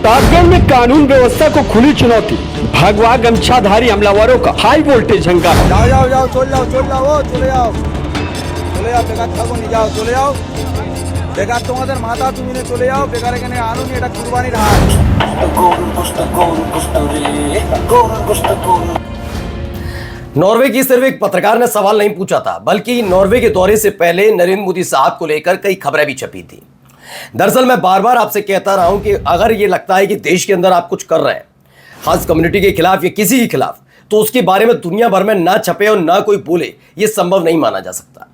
प्रतापगढ़ में कानून व्यवस्था को खुली चुनौती, भगवा गमछाधारी हमलावरों का हाई वोल्टेज हंगामा। जाओ जाओ जाओ चले जाओ चले जाओ चले जाओ बेकार থাকো নি যাও চলে যাও বেকার তোমাদের মাথা তুমি নিয়ে চলে যাও বেকার এখানে আনো নি এটা কুরবানির হাট। नॉर्वे की सिर्फ एक पत्रकार ने सवाल नहीं पूछा था, बल्कि नॉर्वे के दौरे से पहले नरेंद्र मोदी साहब को लेकर कई खबरें भी छपी थी। दरअसल मैं बार बार आपसे कहता रहा हूं कि अगर ये लगता है कि देश के अंदर आप कुछ कर रहे हैं खास कम्युनिटी के खिलाफ या किसी के खिलाफ, तो उसके बारे में दुनिया भर में ना छपे और ना कोई बोले, ये संभव नहीं माना जा सकता।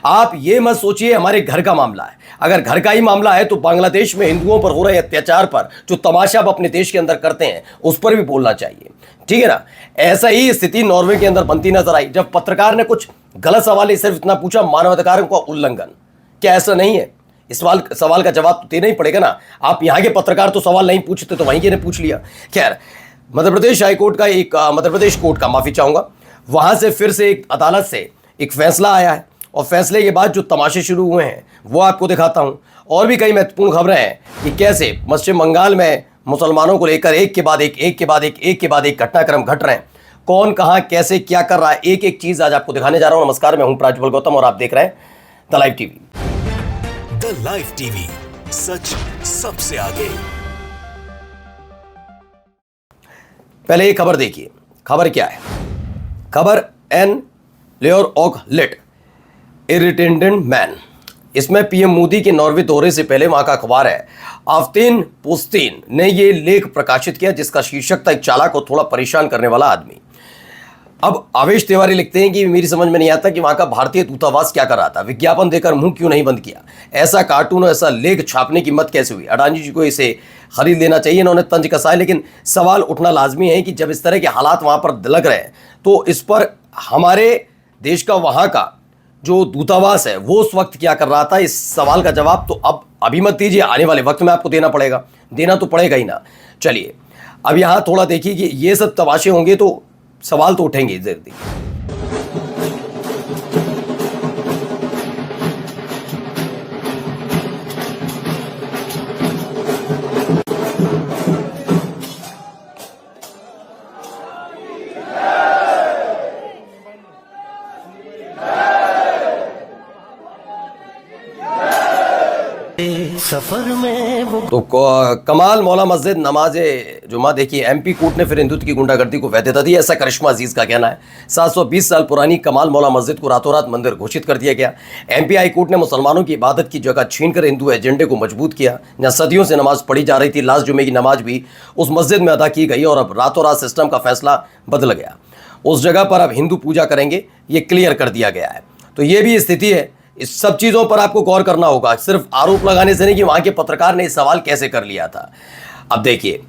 आप ये मत सोचिए हमारे घर का मामला है, अगर घर का ही मामला है तो बांग्लादेश में हिंदुओं पर हो रहे अत्याचार पर जो तमाशा आप अपने देश के अंदर करते हैं उस पर भी बोलना चाहिए, ठीक है ना। ऐसा ही स्थिति नॉर्वे के अंदर बनती नजर आई जब पत्रकार ने कुछ गलत सवाल सिर्फ इतना पूछा, मानवाधिकारों का उल्लंघन। क्या ऐसा नहीं है? इस सवाल का जवाब तो देना ही पड़ेगा ना। आप यहाँ के पत्रकार तो सवाल नहीं पूछते तो वहीं के ने पूछ लिया। खैर, मध्य प्रदेश हाईकोर्ट का मध्य प्रदेश कोर्ट का माफी चाहूंगा, वहां से फिर से एक अदालत से एक फैसला आया है और फैसले के बाद जो तमाशे शुरू हुए हैं वो आपको दिखाता हूं। और भी कई महत्वपूर्ण खबरें हैं कि कैसे पश्चिम बंगाल में मुसलमानों को लेकर एक के बाद एक घटनाक्रम घट रहे हैं। कौन कहां कैसे क्या कर रहा है, एक एक चीज आज आपको दिखाने जा रहा हूं। नमस्कार, मैं हूं प्राज्वल गौतम और आप देख रहे हैं the live TV. The live TV, सच सबसे आगे। पहले ये खबर देखिए। खबर क्या है? खबर एन लेयर ऑक लिट इरिटेंडेंट मैन। इसमें पीएम मोदी के नॉर्वे दौरे से पहले वहां का अखबार है आफ्तेन पोस्टेन ने ये लेख प्रकाशित किया जिसका शीर्षक था एक चालाक को थोड़ा परेशान करने वाला आदमी। अब आवेश तिवारी लिखते हैं कि मेरी समझ में नहीं आता कि वहां का भारतीय दूतावास क्या कर रहा था, विज्ञापन देकर मुंह क्यों नहीं बंद किया, ऐसा कार्टून और ऐसा लेख छापने की हिम्मत कैसे हुई। अडानी जी को इसे खरीद लेना चाहिए, इन्होंने तंज कसा है। लेकिन सवाल उठना लाजमी है कि जब इस तरह के हालात वहां पर लग रहे हैं तो इस पर हमारे देश का वहां का जो दूतावास है वो उस वक्त क्या कर रहा था, इस सवाल का जवाब तो अब अभी मत दीजिए, आने वाले वक्त में आपको देना पड़ेगा, देना तो पड़ेगा ही ना। चलिए अब यहां थोड़ा देखिए कि ये सब तमाशे होंगे तो सवाल तो उठेंगे जल्दी। सफर में वो तो कमाल मौला मस्जिद नमाज जुमा देखिए, एमपी कोर्ट ने फिर हिंदुत्व की गुंडागर्दी को वैधता दी, ऐसा करिश्मा अजीज का कहना है। 720 साल पुरानी कमाल मौला मस्जिद को रातों रात मंदिर घोषित कर दिया गया। एमपी हाई कोर्ट ने मुसलमानों की इबादत की जगह छीनकर हिंदू एजेंडे को मजबूत किया। जहां सदियों से नमाज पढ़ी जा रही थी, लास्ट जुमे की नमाज भी उस मस्जिद में अदा की गई और अब रातों रात सिस्टम का फैसला बदल गया। उस जगह पर अब हिंदू पूजा करेंगे, ये क्लियर कर दिया गया है। तो ये भी स्थिति है। इस सब चीज़ों पर आपको गौर करना होगा, सिर्फ आरोप लगाने से नहीं कि वहां के पत्रकार ने इस सवाल कैसे कर लिया था। अब देखिए,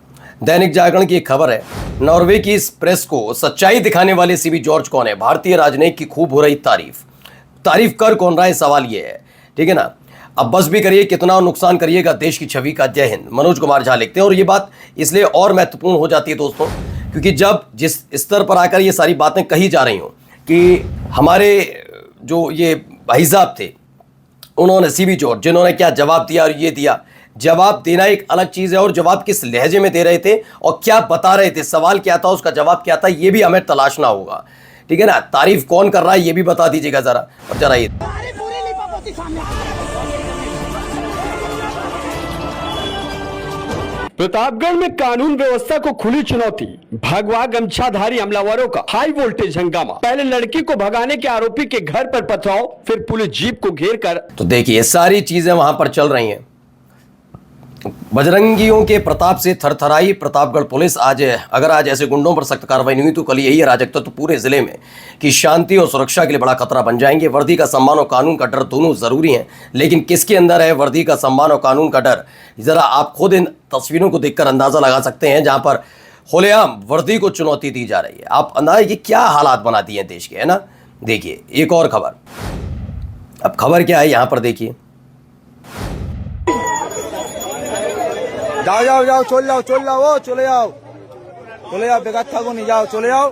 दैनिक जागरण की एक खबर है, नॉर्वे की इस प्रेस को सच्चाई दिखाने वाले सीबी जॉर्ज कौन है? भारतीय राजनयिक की खूब हो रही तारीफ कर कौन रहा है? सवाल ये है, ठीक है ना। अब बस भी करिए, कितना नुकसान करिएगा देश की छवि का। जय हिंद। मनोज कुमार झा लिखते हैं। और ये बात इसलिए और महत्वपूर्ण हो जाती है दोस्तों, क्योंकि जब जिस स्तर पर आकर ये सारी बातें कही जा रही हों कि हमारे जो ये भाई साहब थे उन्होंने सीबी जॉर्ज जिन्होंने क्या जवाब दिया और ये दिया, जवाब देना एक अलग चीज़ है और जवाब किस लहजे में दे रहे थे और क्या बता रहे थे, सवाल क्या था, उसका जवाब क्या था, ये भी हमें तलाशना होगा, ठीक है ना। तारीफ कौन कर रहा है ये भी बता दीजिएगा जरा। और जरा ये प्रतापगढ़ में कानून व्यवस्था को खुली चुनौती, भगवा गमछाधारी हमलावरों का हाई वोल्टेज हंगामा। पहले लड़की को भगाने के आरोपी के घर पर पथराव, फिर पुलिस जीप को घेर कर। तो देखिए सारी चीजें वहां पर चल रही हैं। बजरंगियों के प्रताप से थरथराई प्रतापगढ़ पुलिस। आज ऐसे गुंडों पर सख्त कार्रवाई नहीं हुई तो कल यही अराजकता तो पूरे जिले में कि शांति और सुरक्षा के लिए बड़ा खतरा बन जाएंगे। वर्दी का सम्मान और कानून का डर दोनों जरूरी हैं, लेकिन किसके अंदर है वर्दी का सम्मान और कानून का डर? जरा आप खुद इन तस्वीरों को देखकर अंदाजा लगा सकते हैं जहां पर खुलेआम वर्दी को चुनौती दी जा रही है। आप अंदाजा कि क्या हालात बना दिए हैं देश के, है ना। देखिए एक और खबर। अब खबर क्या है यहां पर देखिए। যাও যাও যাও চলে যাও চলে যাও চলে যাও চলে যাও বেকার থাকো নি যাও চলে যাও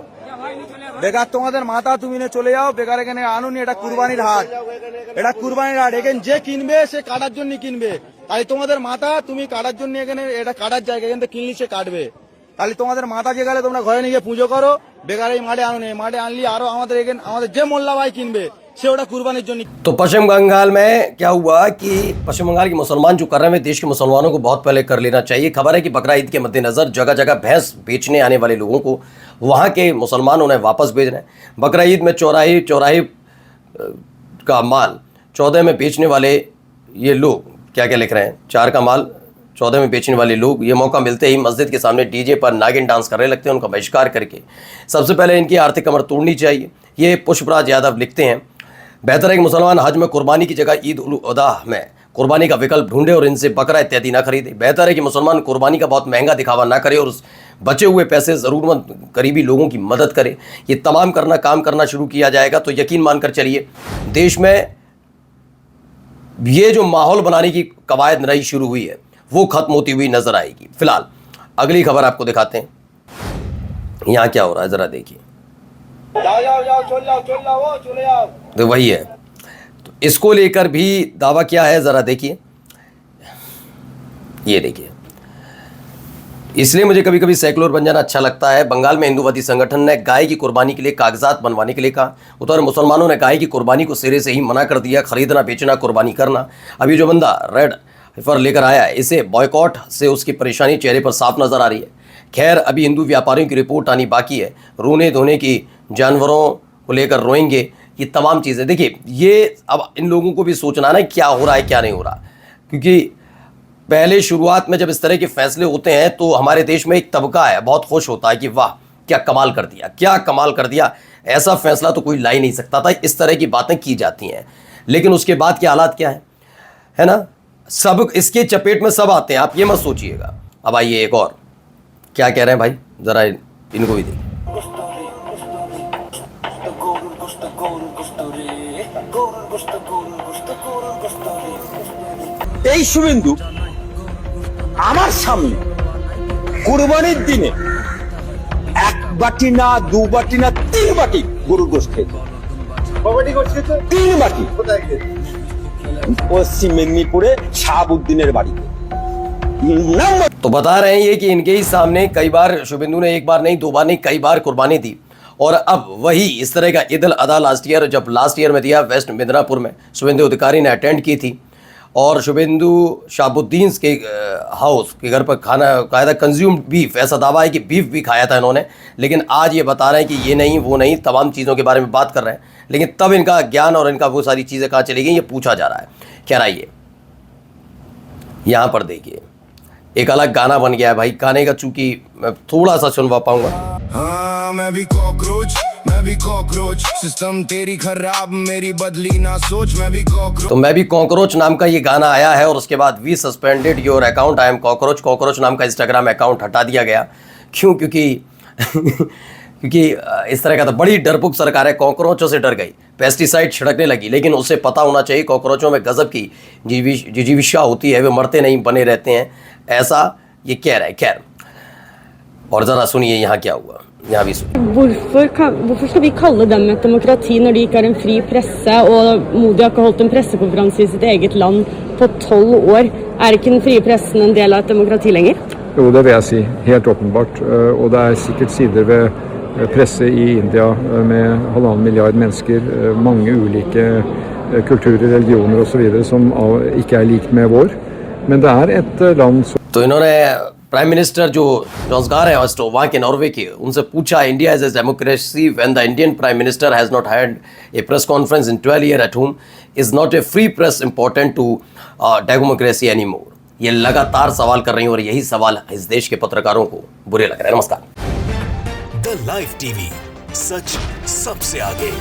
বেকার তোমাদের মাথা তুমি নিয়ে চলে যাও বেকার এখানে আনো নি এটা কুরবানির হাট, এটা কুরবানির হাট। এখানে যে কিনবে সে কাটার জন্য কিনবে, তাই তোমাদের মাথা তুমি কাটার জন্য এখানে এটা কাটার জায়গা, এখান থেকে কিনলি সে কাটবে। তাহলে তোমাদের মাথা যে গেলে তোমরা ঘরে নিয়ে গিয়ে পুজো করো, বেকার এই মাঠে আনো নেই। মাঠে আনলি আরো আমাদের এখানে আমাদের যে মোল্লা ভাই কিনবে সে ওটা কুরবানির জন্য। तो पश्चिम बंगाल में क्या हुआ कि पश्चिम बंगाल के मुसलमान जो कर रहे हैं देश के मुसलमानों को बहुत पहले कर लेना चाहिए। खबर है कि बकरा ईद के मद्देनजर जगह जगह भैंस बेचने आने वाले लोगों को वहाँ के मुसलमान उन्हें वापस भेज रहे हैं। बकरा ईद में चौराहे चौराहे का माल 14 में बेचने वाले ये लोग क्या क्या लिख रहे हैं, 4 का माल 14 में बेचने वाले लोग ये मौका मिलते ही मस्जिद के सामने डीजे पर नागिन डांस करने लगते हैं, उनका बहिष्कार करके। सबसे पहले इनकी आर्थिक कमर तोड़नी चाहिए। ये पुष्पराज यादव लिखते हैं, बेहतर है कि मुसलमान हज में कुर्बानी की जगह ईद उल अदा में कुर्बानी का विकल्प ढूंढे और इनसे बकरा इत्यादि ना खरीदे। बेहतर है कि मुसलमान कुर्बानी का बहुत महंगा दिखावा ना करे और उस बचे हुए पैसे ज़रूरतमंद करीबी लोगों की मदद करे। ये तमाम काम करना शुरू किया जाएगा तो यकीन मानकर चलिए देश में ये जो माहौल बनाने की कवायद नई शुरू हुई है वो खत्म होती हुई नजर आएगी। फिलहाल अगली खबर आपको दिखाते हैं, यहाँ क्या हो रहा है जरा देखिए। जाओ जाओ जाओ चल जाओ चले जाओ। तो वही है, तो इसको लेकर भी दावा क्या है जरा देखिए, ये देखिए। इसलिए मुझे कभी कभी सेकुलर बन जाना अच्छा लगता है। बंगाल में हिंदूवादी संगठन ने गाय की कुर्बानी के लिए कागजात बनवाने के लिए कहा। उधर मुसलमानों ने गाय की कुर्बानी को सिरे से ही मना कर दिया, खरीदना बेचना कुर्बानी करना। अभी जो बंदा रेड पर लेकर आया है इसे बॉयकॉट से उसकी परेशानी चेहरे पर साफ नजर आ रही है। खैर अभी हिंदू व्यापारियों की रिपोर्ट आनी बाकी है, रोने धोने की, जानवरों को लेकर रोएंगे, ये तमाम चीज़ें। देखिए ये अब इन लोगों को भी सोचना ना क्या हो रहा है क्या नहीं हो रहा, क्योंकि पहले शुरुआत में जब इस तरह के फैसले होते हैं तो हमारे देश में एक तबका है बहुत खुश होता है कि वाह क्या कमाल कर दिया, क्या कमाल कर दिया, ऐसा फैसला तो कोई ला ही नहीं सकता था। इस तरह की बातें की जाती हैं, लेकिन उसके बाद के हालात क्या है ना, सब इसके चपेट में सब आते हैं, आप ये मत सोचिएगा। अब आइए एक और क्या कह रहे हैं भाई, जरा इनको भी देखिए। এই শুভেন্দু আমার সামনে কুরবানির দিনে 1 বাটি না 2 বাটি না 3 বাটি গরুর গোশত খেয়েছে। 3 বাটি কোথায় খেয়েছে? পশ্চিম মেদিনীপুরে শাহাবুদ্দিনের বাড়িতে। तो बता रहे हैं ये कि इनके ही सामने कई बार शुभेंदु ने एक बार नहीं 2 बार नहीं कई बार कुर्बानी दी, और अब वही इस तरह का ईद उल अदा लास्ट ईयर में दिया वेस्ट मिदनापुर में शुभेंदु अधिकारी ने अटेंड की थी, और शुभेंदु शाहबुद्दीन के हाउस के घर पर खाना कायदा कंज्यूम बीफ, ऐसा दावा है कि बीफ भी खाया था इन्होंने। लेकिन आज ये बता रहे हैं कि ये नहीं वो नहीं, तमाम चीज़ों के बारे में बात कर रहे हैं, लेकिन तब इनका ज्ञान और इनका वो सारी चीज़ें कहाँ चली गई ये पूछा जा रहा है। क्या आइए यहाँ पर देखिए, एक अलग गाना बन गया है भाई, गाने का चूंकि मैं थोड़ा सा सुनवा पाऊंगा। हाँ मैं भी कॉकरोच सिस्टम तेरी खराब मेरी बदली ना सोच, मैं भी कॉकरोच। तो मैं भी कॉकरोच नाम का ये गाना आया है, और उसके बाद we suspended your account I am cockroach नाम का इंस्टाग्राम अकाउंट हटा दिया गया। क्यों? क्योंकि इस तरह का तो बड़ी डरपोक सरकार है, कॉकरोचों से डर गई, पेस्टिसाइड छिड़कने लगी। लेकिन उसे पता होना चाहिए कॉकरोचों में गजब की जीविशा होती है, वे मरते नहीं बने रहते हैं, ऐसा ये कह रहा है। खैर और ज़रा सुनिए यहाँ क्या हुआ, यहाँ भी सुनिए। Hvorfor skal vi kalle dem et demokrati når de ikke har en fri presse, og Modi har ikke holdt en pressekonferanse i sitt eget land på 12 år? Er ikke den frie pressen en del av et demokrati lenger? Jo, det vil jeg si. Helt åpenbart. Og det er sikkert sider ved presse i India med 1,5 milliard mennesker, mange ulike kulturer, religioner osv. som ikke er lik med vår. Men det er et land som... तो इन्होंने prime minister जो रोजगार है वहाँ के Norway के, उनसे पूछा India is a democracy when the Indian prime minister has not had a press conference in 12 year at home, is not a free press important to democracy any more. ये लगातार सवाल कर रही हैं और यही सवाल इस देश के पत्रकारों को बुरे लग रहे हैं। नमस्कार। द लाइव टीवी, सच सबसे आगे।